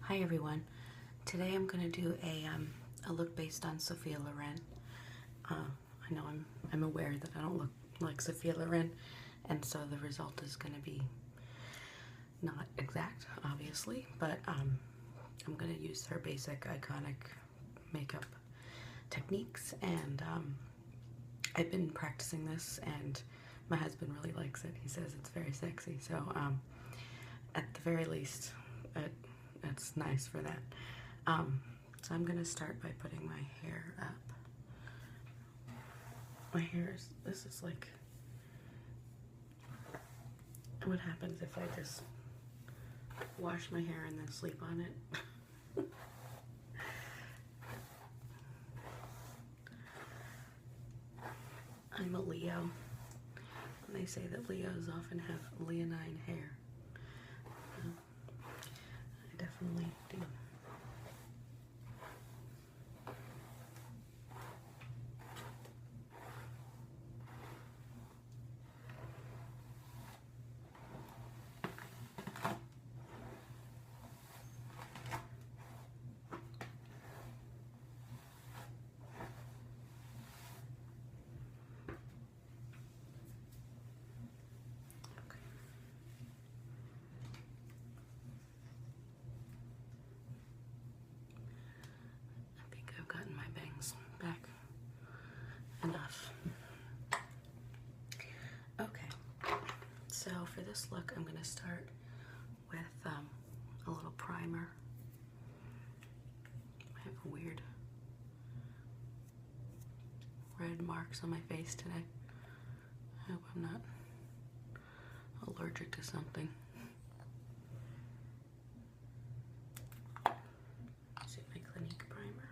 Hi everyone. Today I'm going to do a look based on Sophia Loren. I know I'm aware that I don't look like Sophia Loren, and so the result is going to be not exact, obviously, but I'm going to use her basic iconic makeup techniques, and I've been practicing this, and my husband really likes it. He says it's very sexy, so at the very least, it's nice for that. So I'm gonna start by putting my hair up. My hair is, this is like what happens if I just wash my hair and then sleep on it. I'm a Leo, and they say that Leos often have leonine hair. I definitely do. I've gotten my bangs back enough. Okay, so for this look, I'm going to start with a little primer. I have weird red marks on my face today. I hope I'm not allergic to something. See my Clinique primer.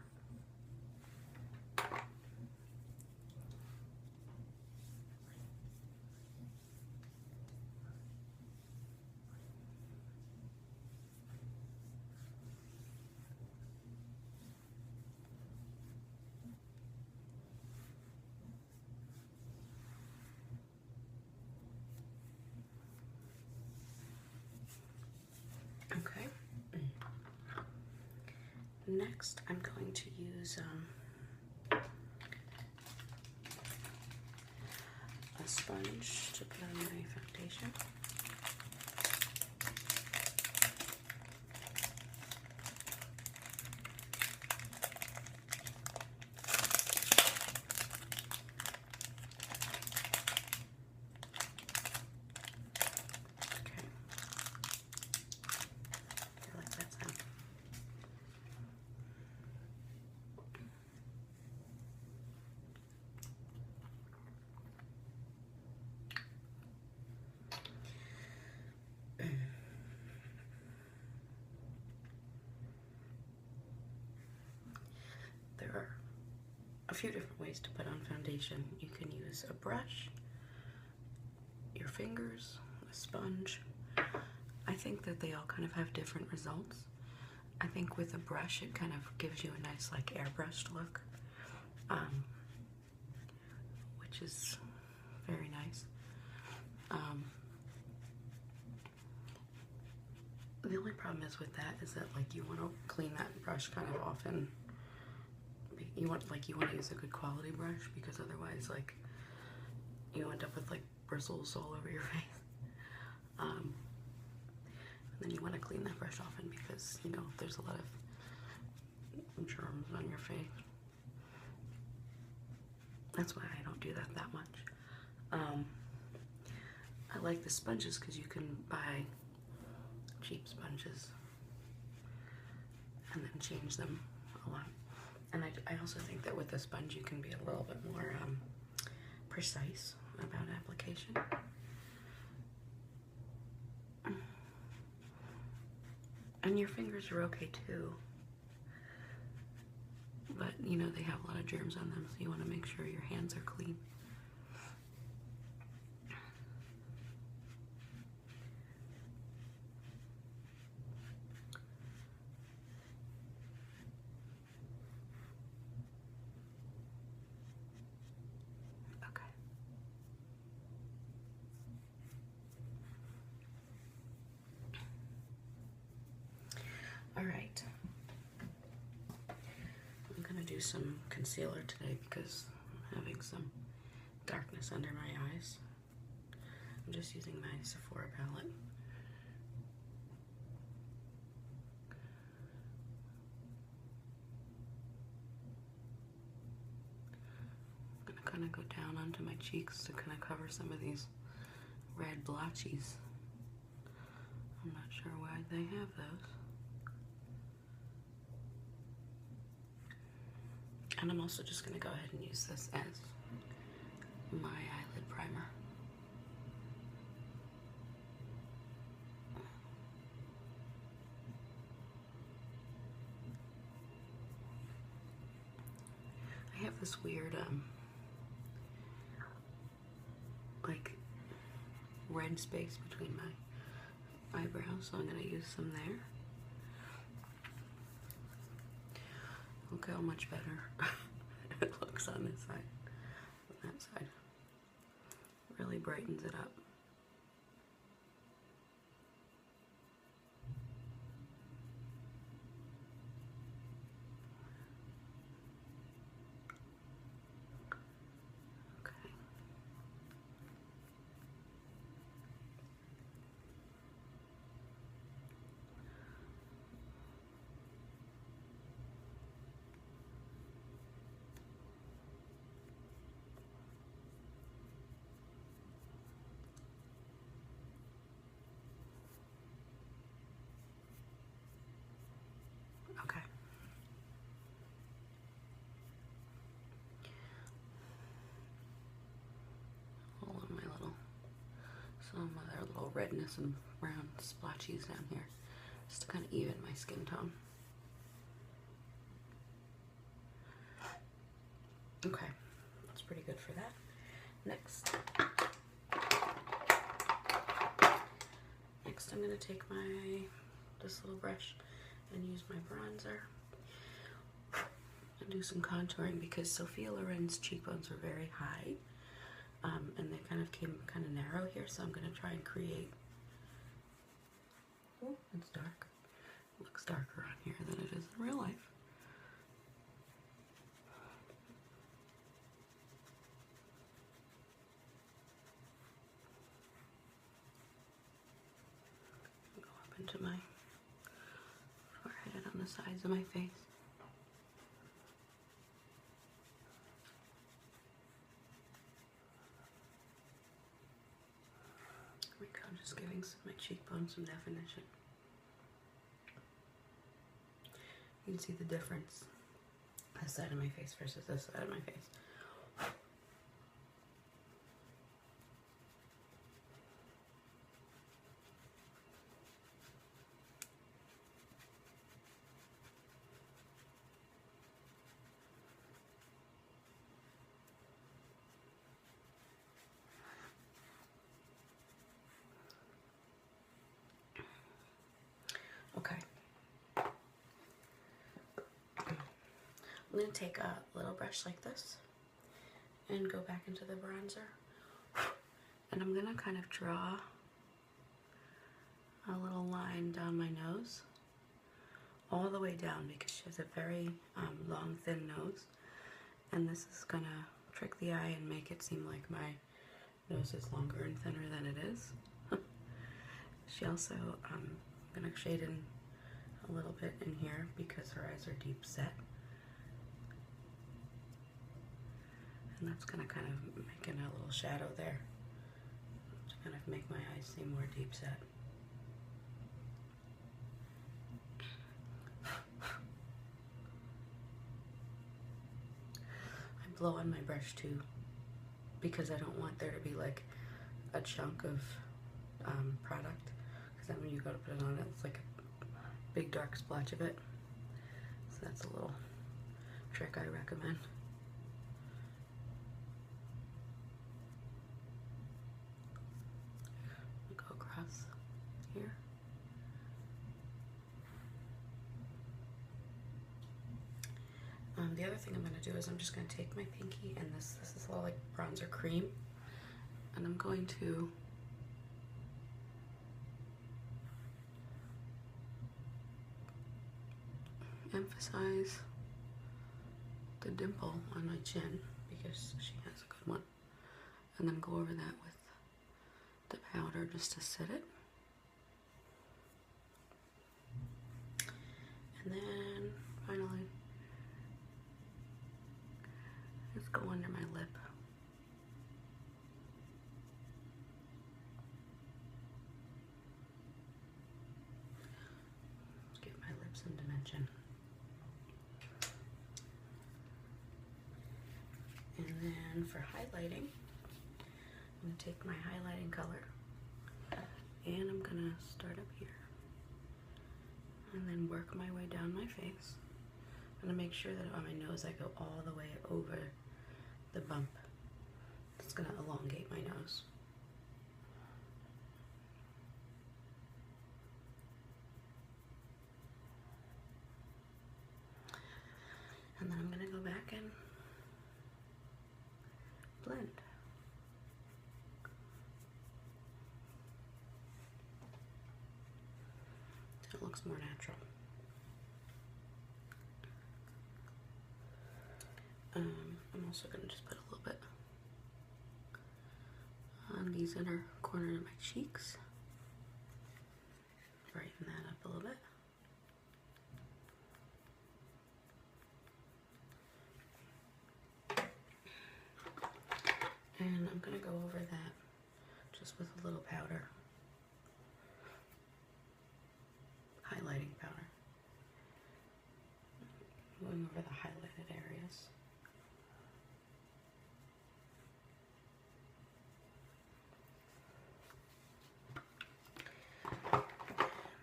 Okay. Next, I'm going to use a sponge to put on my foundation. Okay. I feel like that's enough. There are a few different ways to put on foundation. You can use a brush, your fingers, a sponge. I think that they all kind of have different results. I think with a brush it kind of gives you a nice like airbrushed look, which is very nice. The only problem is with that is that like you want to clean that brush kind of often. You want to use a good quality brush, because otherwise like you end up with like bristles all over your face. And then you want to clean that brush often because you know there's a lot of germs on your face. That's why I don't do that much. I like the sponges because you can buy cheap sponges and then change them a lot. And I also think that with a sponge you can be a little bit more precise about application. And your fingers are okay too, but you know they have a lot of germs on them, so you want to make sure your hands are clean. All right, do some concealer today because I'm having some darkness under my eyes. I'm just using my Sephora palette. I'm gonna kind of go down onto my cheeks to kind of cover some of these red blotches. I'm not sure why they have those. And I'm also just gonna go ahead and use this as my eyelid primer. I have this weird, like, red space between my eyebrows, so I'm gonna use some there. Look how much better it looks on this side than that side. Really brightens it up. Okay. Okay. All of my little, some of my little redness and brown splotches down here, just to kind of even my skin tone. Okay, that's pretty good for that. Next I'm gonna take this little brush and use my bronzer and do some contouring because Sophia Loren's cheekbones are very high, and they kind of came kind of narrow here, so I'm gonna try and create. Oh, it's dark. It looks darker on here than it is in real life. Go up into my forehead on the sides of my face. There we go, just giving my cheekbones some definition. You can see the difference, this side of my face versus this side of my face. Okay. I'm going to take a little brush like this and go back into the bronzer. And I'm going to kind of draw a little line down my nose, all the way down, because she has a very long, thin nose. And this is going to trick the eye and make it seem like my nose is longer and thinner than it is. She also, I'm going to shade in a little bit in here because her eyes are deep set. And that's going to kind of make a little shadow there to kind of make my eyes seem more deep set. I blow on my brush too because I don't want there to be like a chunk of product, because then when you go to put it on, it's like a big dark splotch of it. So that's a little trick I recommend. Go across here. The other thing I'm going to do is I'm just going to take my pinky, and this is a little like bronzer cream, and I'm going to emphasize the dimple on my chin because she has a good one, and then go over that with the powder just to set it. And then finally, just go under my lip. Give my lips some dimension. And then for highlighting, I'm going to take my highlighting color and I'm going to start up here and then work my way down my face. I'm going to make sure that on my nose I go all the way over the bump. It's going to elongate my nose. And then I'm going to go back and blend. So it looks more natural. I'm also going to just put a little bit on these inner corner of my cheeks. Brighten that up a little bit. And I'm going to go over that just with a little powder. Highlighting powder. Going over the highlighted areas.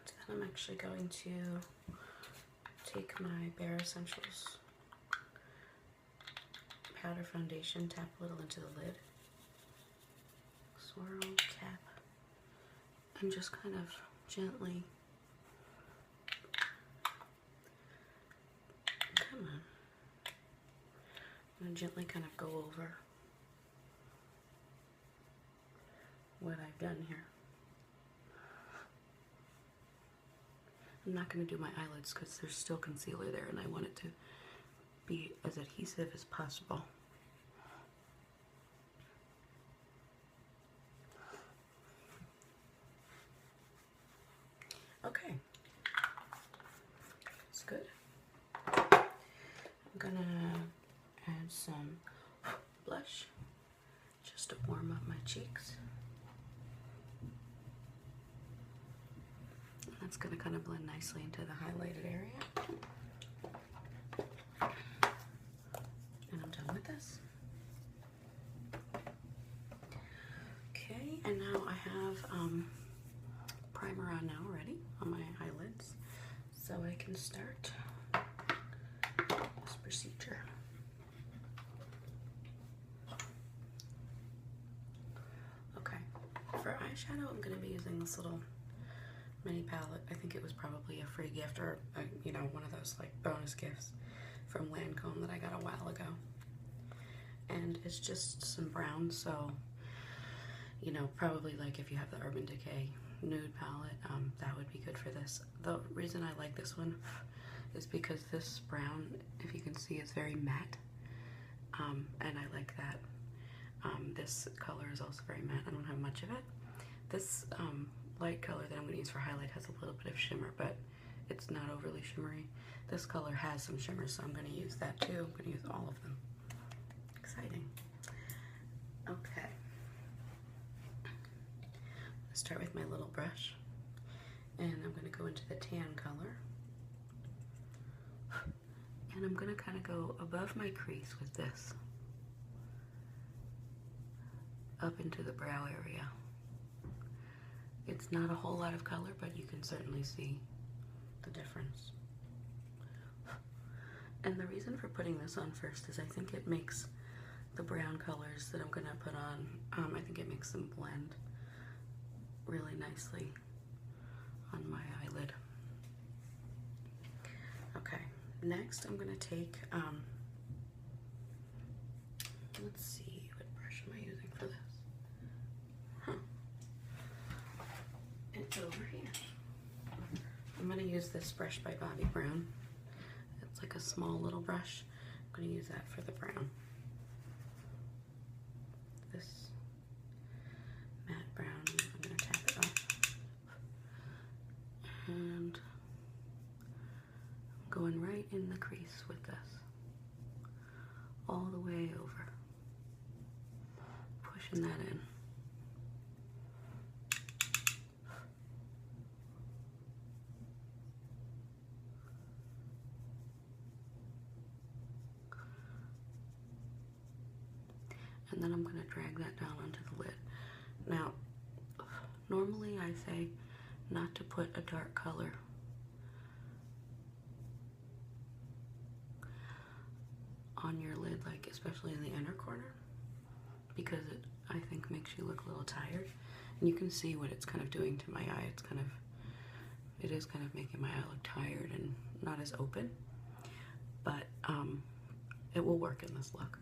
And then I'm actually going to take my Bare Essentials powder foundation, tap a little into the lid, swirl, tap, and just kind of gently, come on, I'm going to gently kind of go over what I've done here. I'm not going to do my eyelids because there's still concealer there and I want it to be as adhesive as possible. Okay, it's good. I'm gonna add some blush just to warm up my cheeks. That's gonna kind of blend nicely into the highlighted area. And I'm done with this. Okay, and now I have primer on now already on my eyelids, so I can start this procedure. Okay, for eyeshadow I'm going to be using this little mini palette. I think it was probably a free gift or you know, one of those like bonus gifts from Lancome that I got a while ago. And it's just some brown, so you know, probably like if you have the Urban Decay nude palette, that would be good for this. The reason I like this one is because this brown, if you can see, is very matte, and I like that. This color is also very matte. I don't have much of it. This light color that I'm going to use for highlight has a little bit of shimmer, but it's not overly shimmery. This color has some shimmer, so I'm going to use that too. I'm going to use all of them. Exciting. Okay. Let's start with my little brush, and I'm going to go into the tan color, and I'm going to kind of go above my crease with this, up into the brow area. It's not a whole lot of color, but you can certainly see the difference. And the reason for putting this on first is I think it makes the brown colors that I'm going to put on, I think it makes them blend really nicely on my eyelid. Okay, next I'm going to take, let's see, what brush am I using for this? It's over here. I'm going to use this brush by Bobbi Brown. It's like a small little brush, going to use that for the brown. This matte brown, I'm going to tap it off. And I'm going right in the crease with this. All the way over. Pushing that in. And then I'm going to drag that down onto the lid. Now, normally I say not to put a dark color on your lid, like especially in the inner corner, because it, I think, makes you look a little tired. And you can see what it's kind of doing to my eye. It is kind of making my eye look tired and not as open, but it will work in this look.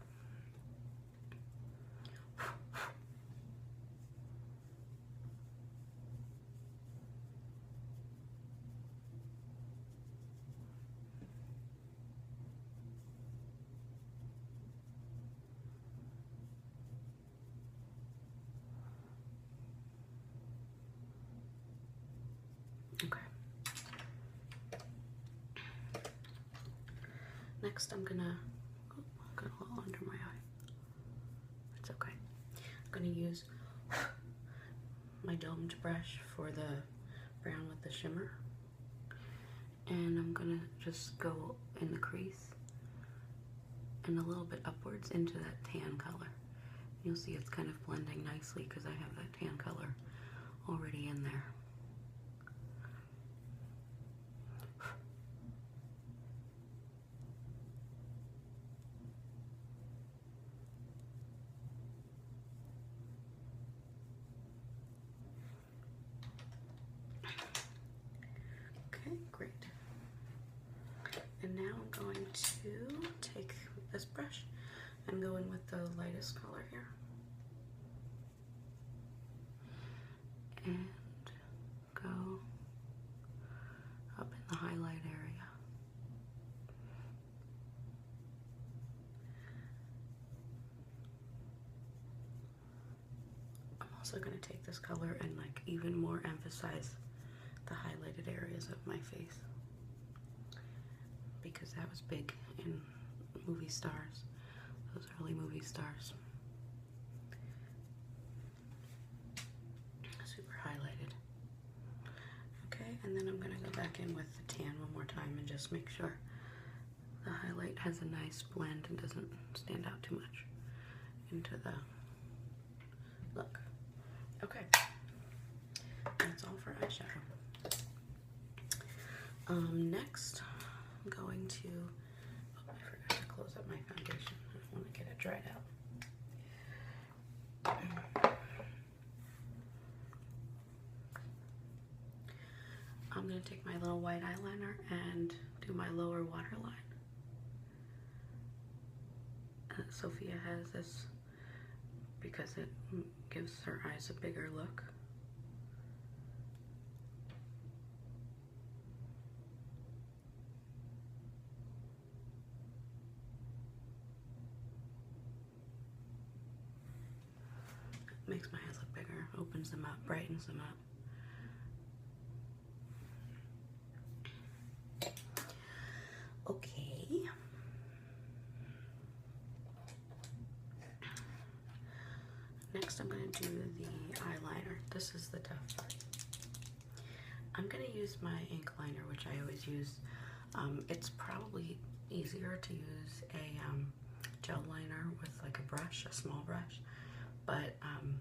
Okay. Next, I'm gonna, oh, I got a little under my eye. It's okay. I'm gonna use my domed brush for the brown with the shimmer. And I'm gonna just go in the crease and a little bit upwards into that tan color. You'll see it's kind of blending nicely because I have that tan color already in there. Okay, great. And now I'm going to take this brush and go in with the lightest color here. And go up in the highlight area. I'm also going to take this color and like even more emphasize the highlighted areas of my face, because that was big in movie stars, those early movie stars. Super highlighted. Okay, and then I'm going to go back in with the tan one more time and just make sure the highlight has a nice blend and doesn't stand out too much into the look. Okay, that's all for eyeshadow. Next, I'm going to, oh, I forgot to close up my foundation. I want to get it dried out. I'm going to take my little white eyeliner and do my lower waterline. Sophia has this because it gives her eyes a bigger look. Makes my eyes look bigger, opens them up, brightens them up. Okay. Next I'm going to do the eyeliner. This is the tough part. I'm going to use my ink liner, which I always use. It's probably easier to use a gel liner with like a brush, a small brush. But I'm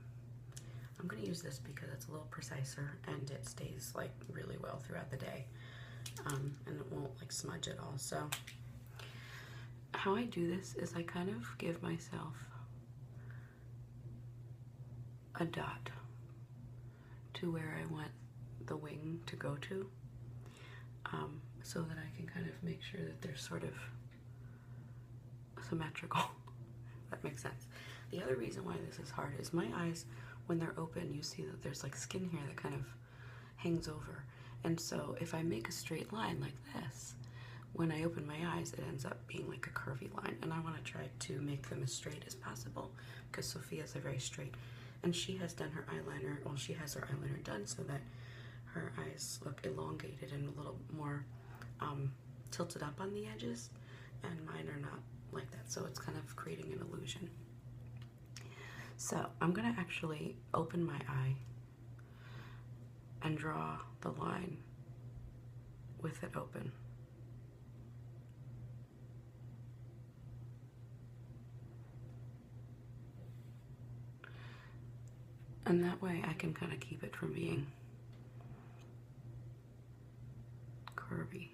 going to use this because it's a little preciser and it stays like really well throughout the day, and it won't like smudge at all. So how I do this is I kind of give myself a dot to where I want the wing to go to, so that I can kind of make sure that they're sort of symmetrical. That makes sense. The other reason why this is hard is my eyes, when they're open, you see that there's like skin here that kind of hangs over. And so if I make a straight line like this, when I open my eyes, it ends up being like a curvy line, and I want to try to make them as straight as possible because Sophia's are very straight, and she has done her eyeliner, well, she has her eyeliner done so that her eyes look elongated and a little more tilted up on the edges, and mine are not like that, so it's kind of creating an illusion. So I'm gonna actually open my eye and draw the line with it open. And that way I can kind of keep it from being curvy.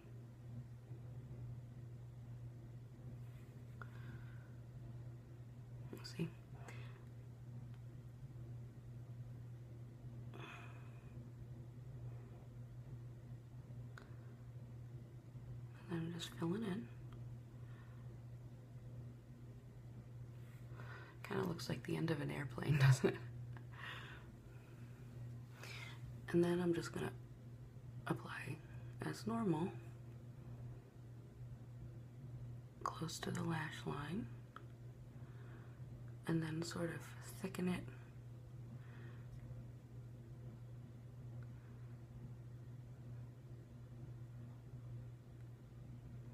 See? And I'm just filling in. Kind of looks like the end of an airplane, doesn't it? And then I'm just gonna apply as normal, close to the lash line, and then sort of thicken it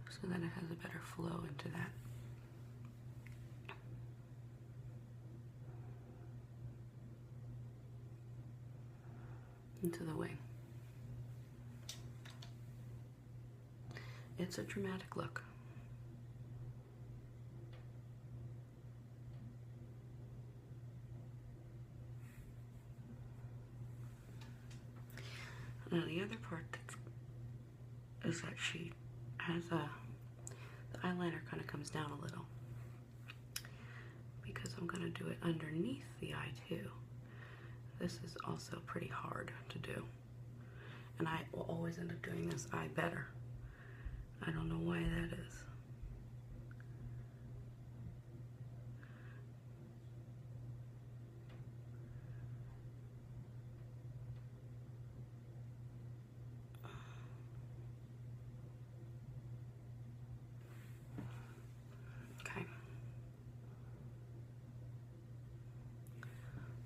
so that it has a better flow into that. Into the wing. It's a dramatic look. Now the other part is that she has the eyeliner kind of comes down a little because I'm going to do it underneath the eye too. This is also pretty hard to do, and I will always end up doing this eye better. I don't know why that is. Okay.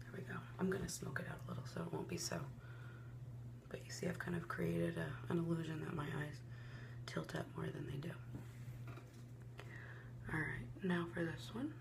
There we go. I'm gonna smoke it out a little so it won't be so, but you see I've kind of created an illusion that my eyes tilt up more than they do. All right, now for this one.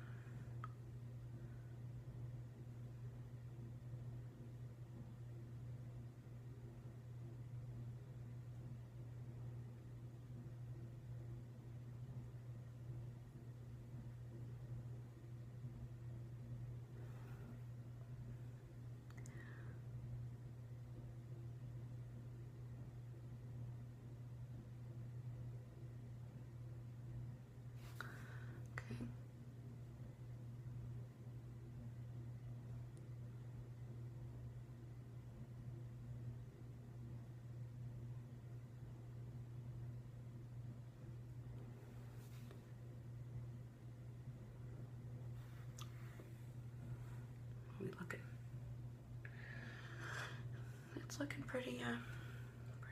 It's looking pretty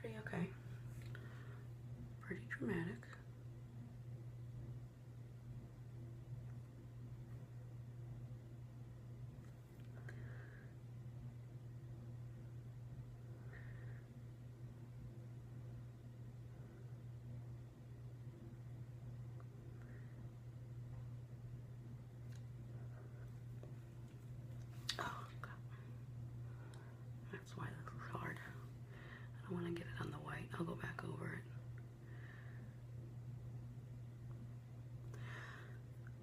okay. Pretty dramatic. I'll go back over it.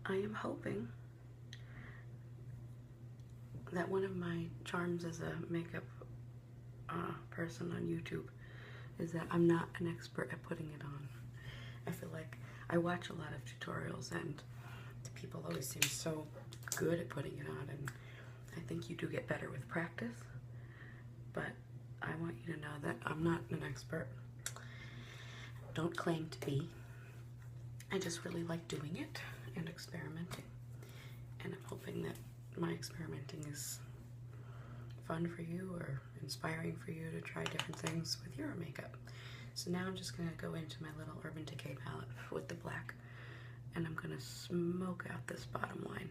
I am hoping that one of my charms as a makeup person on YouTube is that I'm not an expert at putting it on. I feel like I watch a lot of tutorials and the people always seem so good at putting it on, and I think you do get better with practice, but I want you to know that I'm not an expert. Don't claim to be. I just really like doing it and experimenting, and I'm hoping that my experimenting is fun for you or inspiring for you to try different things with your makeup. So now I'm just going to go into my little Urban Decay palette with the black, and I'm gonna smoke out this bottom line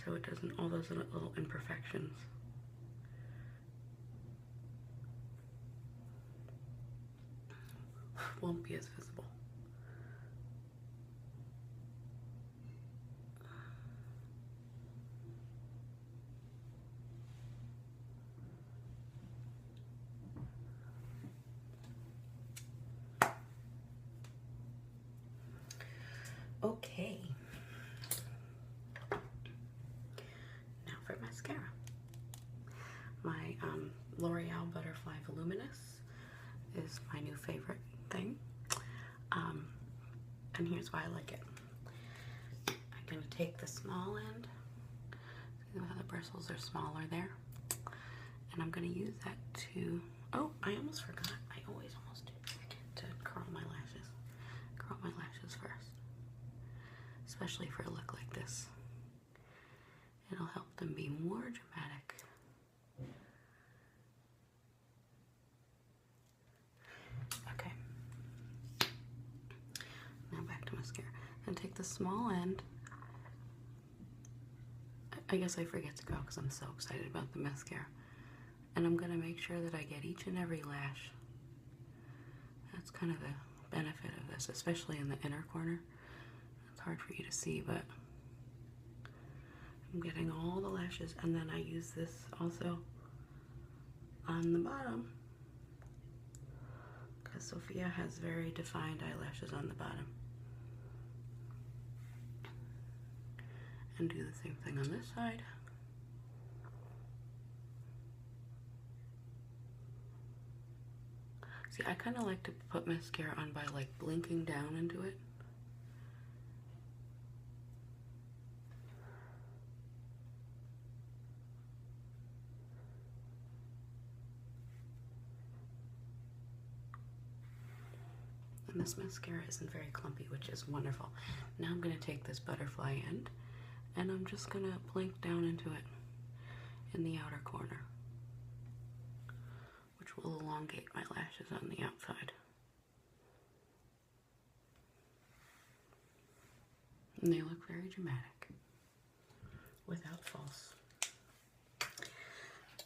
so it doesn't, all those little imperfections. Won't be as visible. Okay. Now for mascara. My L'Oreal Butterfly Voluminous is my new favorite thing. And here's why I like it. I'm gonna take the small end. See how the bristles are smaller there? And I'm gonna use that to, oh, I almost forgot. I always almost do forget to curl my lashes. Curl my lashes first. Especially for a look like this. It'll help them be more dramatic. Okay. Now back to mascara. And take the small end. I guess I forget to go because I'm so excited about the mascara. And I'm gonna make sure that I get each and every lash. That's kind of the benefit of this, especially in the inner corner. It's hard for you to see, but I'm getting all the lashes, and then I use this also on the bottom because Sophia has very defined eyelashes on the bottom. And do the same thing on this side. See, I kind of like to put mascara on by like blinking down into it. And this mascara isn't very clumpy, which is wonderful. Now I'm going to take this butterfly end and I'm just going to blink down into it in the outer corner, which will elongate my lashes on the outside. And they look very dramatic without false.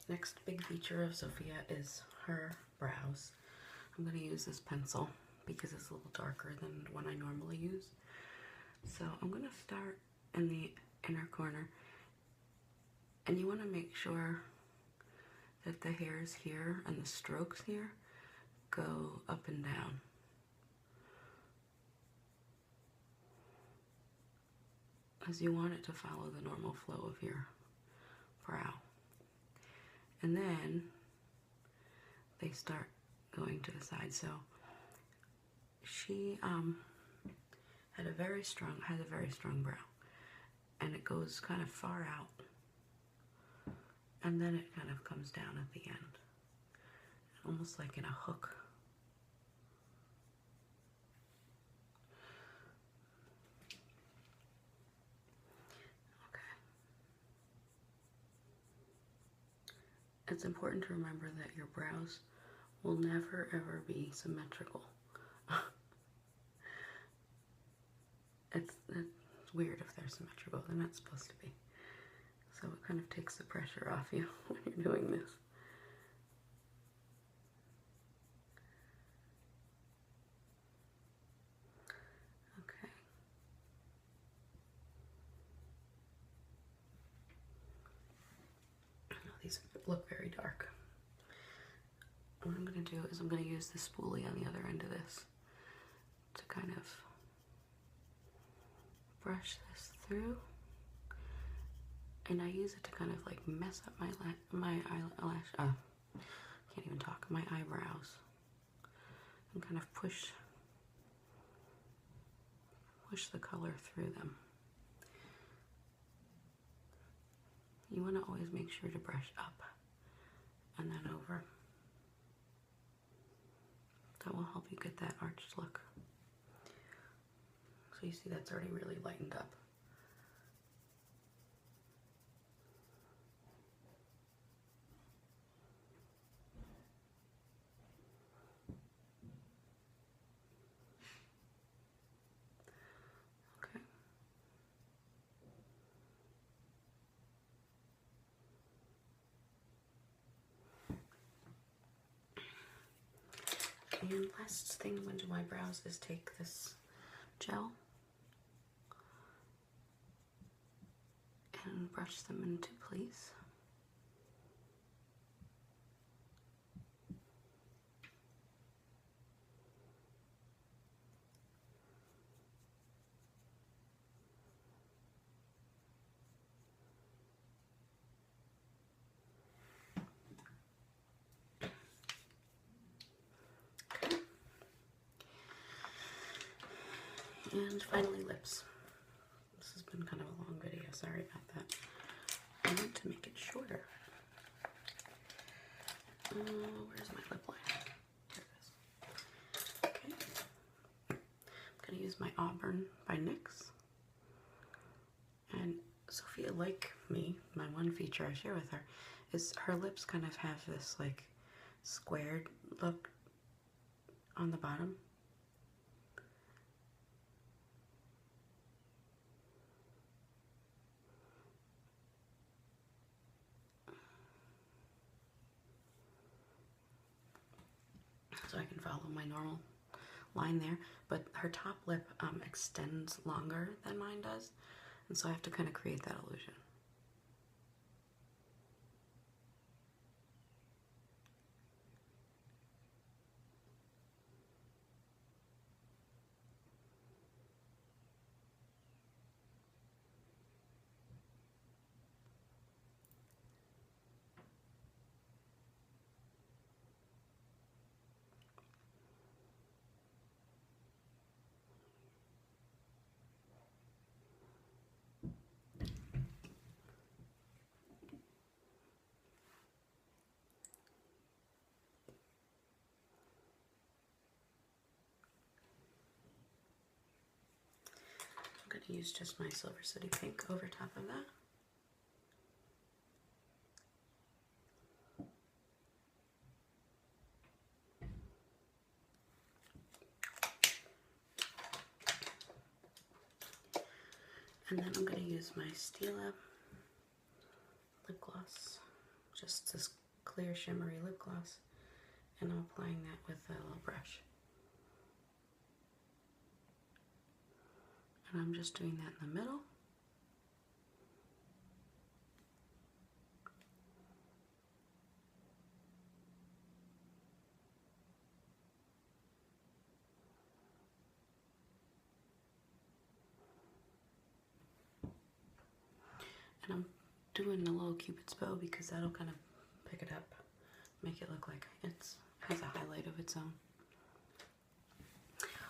Next big feature of Sophia is her brows. I'm going to use this pencil because it's a little darker than the one I normally use. So I'm going to start in the inner corner, and you want to make sure that the hairs here and the strokes here go up and down. As you want it to follow the normal flow of your brow. And then they start going to the side. So she has a very strong brow, and it goes kind of far out, and then it kind of comes down at the end, almost like in a hook. Okay. It's important to remember that your brows will never ever be symmetrical. It's weird if they're symmetrical. They're not supposed to be. So it kind of takes the pressure off you when you're doing this. Okay. These look very dark. What I'm going to do is I'm going to use the spoolie on the other end of this to kind of brush this through, and I use it to kind of like mess up my can't even talk, my eyebrows, and kind of push the color through them. You want to always make sure to brush up and then over. That will help you get that arched look. So you see that's already really lightened up. And last thing I'm going to do my brows is take this gel and brush them into place. And finally, lips. This has been kind of a long video, sorry about that. I want to make it shorter. Where's my lip liner? Here it is. Okay. I'm going to use my Auburn by NYX. And Sophia, like me, my one feature I share with her is her lips kind of have this like squared look on the bottom. So I can follow my normal line there, but her top lip extends longer than mine does, and so I have to kind of create that illusion. I'm going to use just my Silver City Pink over top of that. And then I'm going to use my Stila lip gloss, just this clear shimmery lip gloss, and I'm applying that with a little brush. And I'm just doing that in the middle. And I'm doing a little Cupid's bow because that'll kind of pick it up, make it look like it has a highlight of its own.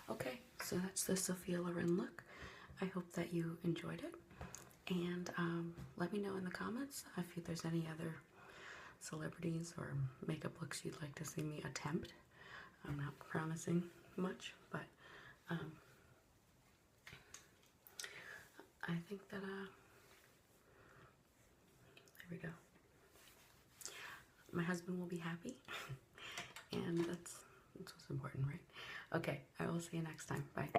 Okay, so that's the Sophia Loren look. I hope that you enjoyed it, and let me know in the comments if there's any other celebrities or makeup looks you'd like to see me attempt. I'm not promising much, but I think that there we go. My husband will be happy, and that's what's important, right? Okay, I will see you next time. Bye.